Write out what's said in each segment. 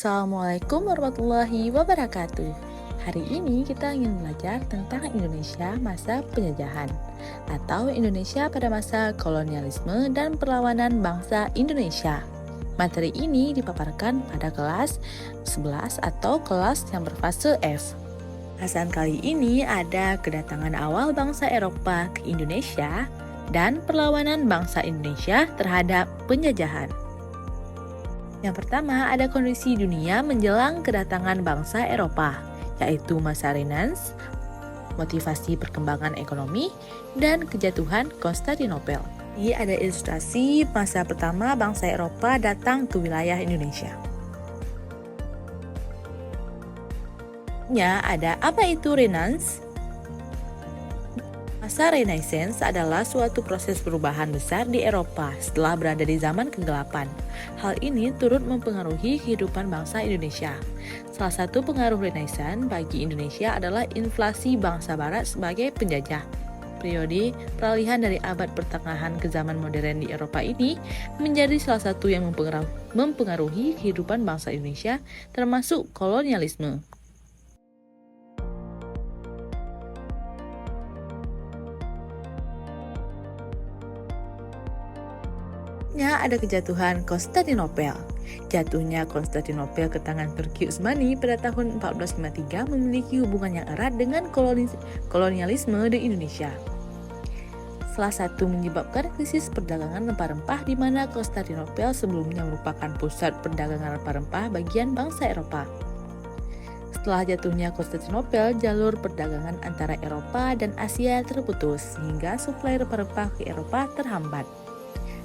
Assalamualaikum warahmatullahi wabarakatuh. Hari ini kita ingin belajar tentang Indonesia masa penjajahan atau Indonesia pada masa kolonialisme dan perlawanan bangsa Indonesia. Materi ini dipaparkan pada kelas 11 atau kelas yang berfase F. Bahasan kali ini ada kedatangan awal bangsa Eropa ke Indonesia dan perlawanan bangsa Indonesia terhadap penjajahan. Yang pertama, ada kondisi dunia menjelang kedatangan bangsa Eropa, yaitu masa Renaissance, motivasi perkembangan ekonomi, dan kejatuhan Konstantinopel. Ini ada ilustrasi masa pertama bangsa Eropa datang ke wilayah Indonesia. Ada apa itu Renaissance? Masa Renaissance adalah suatu proses perubahan besar di Eropa setelah berada di zaman kegelapan. Hal ini turut mempengaruhi kehidupan bangsa Indonesia. Salah satu pengaruh Renaissance bagi Indonesia adalah inflasi bangsa Barat sebagai penjajah. Periode peralihan dari abad pertengahan ke zaman modern di Eropa ini menjadi salah satu yang mempengaruhi kehidupan bangsa Indonesia, termasuk kolonialisme. Ada kejatuhan Konstantinopel. Jatuhnya Konstantinopel ke tangan Turki Utsmani pada tahun 1453 memiliki hubungan yang erat dengan kolonialisme di Indonesia. Salah satu menyebabkan krisis perdagangan rempah-rempah di mana Konstantinopel sebelumnya merupakan pusat perdagangan rempah-rempah bagian bangsa Eropa. Setelah jatuhnya Konstantinopel, jalur perdagangan antara Eropa dan Asia terputus sehingga suplai rempah-rempah ke Eropa terhambat.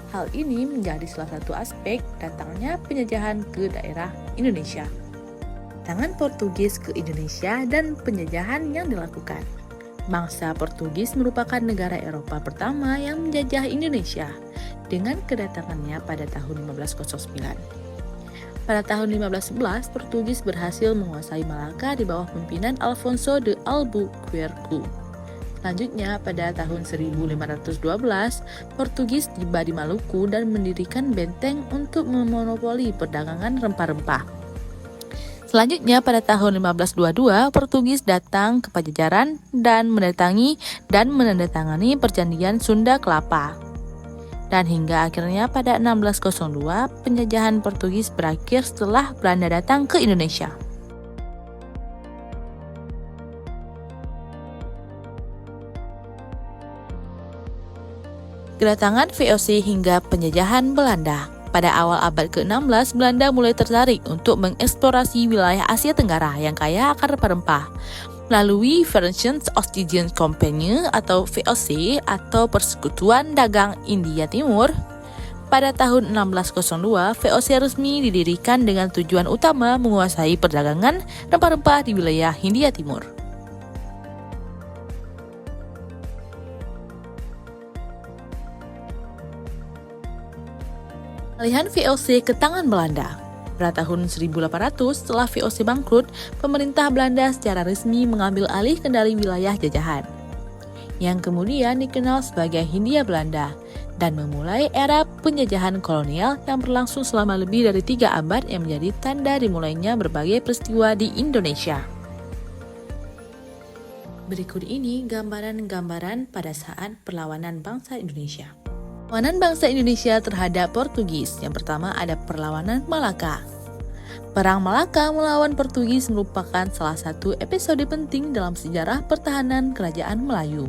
Hal ini menjadi salah satu aspek datangnya penjajahan ke daerah Indonesia. Tangan Portugis ke Indonesia dan penjajahan yang dilakukan. Bangsa Portugis merupakan negara Eropa pertama yang menjajah Indonesia dengan kedatangannya pada tahun 1509. Pada tahun 1511, Portugis berhasil menguasai Malaka di bawah pimpinan Alfonso de Albuquerque. Selanjutnya, pada tahun 1512, Portugis tiba di Maluku dan mendirikan benteng untuk memonopoli perdagangan rempah-rempah. Selanjutnya, pada tahun 1522, Portugis datang ke Pajajaran dan menandatangani perjanjian Sunda Kelapa. Dan hingga akhirnya pada 1602, penjajahan Portugis berakhir setelah Belanda datang ke Indonesia. Kedatangan VOC hingga penjajahan Belanda. Pada awal abad ke-16, Belanda mulai tertarik untuk mengeksplorasi wilayah Asia Tenggara yang kaya akan rempah-rempah. Melalui Verenigde Oostindische Compagnie atau VOC atau Persekutuan Dagang India Timur, pada tahun 1602, VOC resmi didirikan dengan tujuan utama menguasai perdagangan rempah-rempah di wilayah Hindia Timur. Alihan VOC ke tangan Belanda. Pada tahun 1800, setelah VOC bangkrut, pemerintah Belanda secara resmi mengambil alih kendali wilayah jajahan, yang kemudian dikenal sebagai Hindia Belanda, dan memulai era penjajahan kolonial yang berlangsung selama lebih dari 3 abad yang menjadi tanda dimulainya berbagai peristiwa di Indonesia. Berikut ini gambaran-gambaran pada saat perlawanan bangsa Indonesia. Perlawanan bangsa Indonesia terhadap Portugis. Yang pertama ada perlawanan Malaka. Perang Malaka melawan Portugis merupakan salah satu episode penting dalam sejarah pertahanan kerajaan Melayu.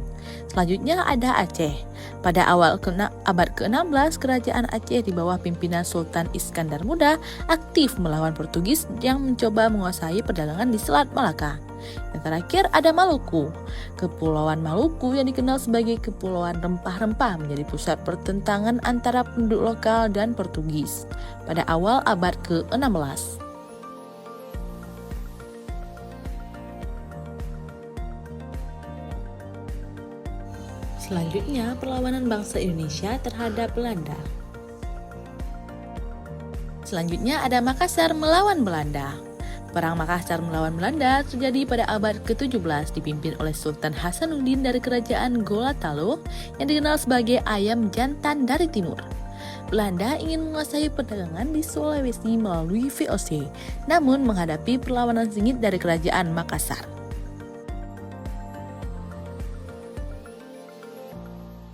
Selanjutnya ada Aceh. Pada awal abad ke-16, kerajaan Aceh di bawah pimpinan Sultan Iskandar Muda aktif melawan Portugis yang mencoba menguasai perdagangan di Selat Malaka. Yang terakhir ada Maluku. Kepulauan Maluku yang dikenal sebagai Kepulauan Rempah-Rempah menjadi pusat pertentangan antara penduduk lokal dan Portugis pada awal abad ke-16. Selanjutnya, perlawanan bangsa Indonesia terhadap Belanda. Selanjutnya ada Makassar melawan Belanda. Perang Makassar melawan Belanda terjadi pada abad ke-17 dipimpin oleh Sultan Hasanuddin dari kerajaan Gorontalo yang dikenal sebagai ayam jantan dari timur. Belanda ingin menguasai perdagangan di Sulawesi melalui VOC, namun menghadapi perlawanan sengit dari kerajaan Makassar.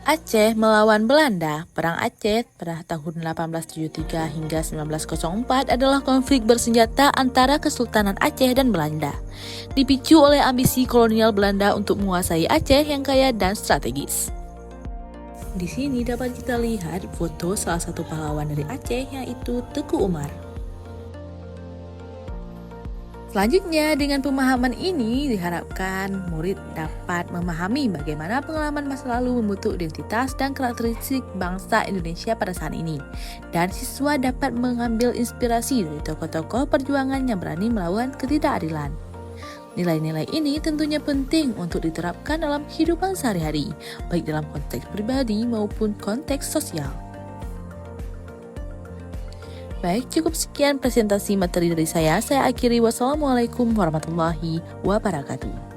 Aceh melawan Belanda. Perang Aceh pada tahun 1873 hingga 1904 adalah konflik bersenjata antara Kesultanan Aceh dan Belanda, dipicu oleh ambisi kolonial Belanda untuk menguasai Aceh yang kaya dan strategis. Di sini dapat kita lihat foto salah satu pahlawan dari Aceh, yaitu Teku Umar. Selanjutnya, dengan pemahaman ini diharapkan murid dapat memahami bagaimana pengalaman masa lalu membentuk identitas dan karakteristik bangsa Indonesia pada saat ini. Dan siswa dapat mengambil inspirasi dari tokoh-tokoh perjuangan yang berani melawan ketidakadilan. Nilai-nilai ini tentunya penting untuk diterapkan dalam kehidupan sehari-hari, baik dalam konteks pribadi maupun konteks sosial. Baik, cukup sekian presentasi materi dari saya. Saya akhiri. Wassalamualaikum warahmatullahi wabarakatuh.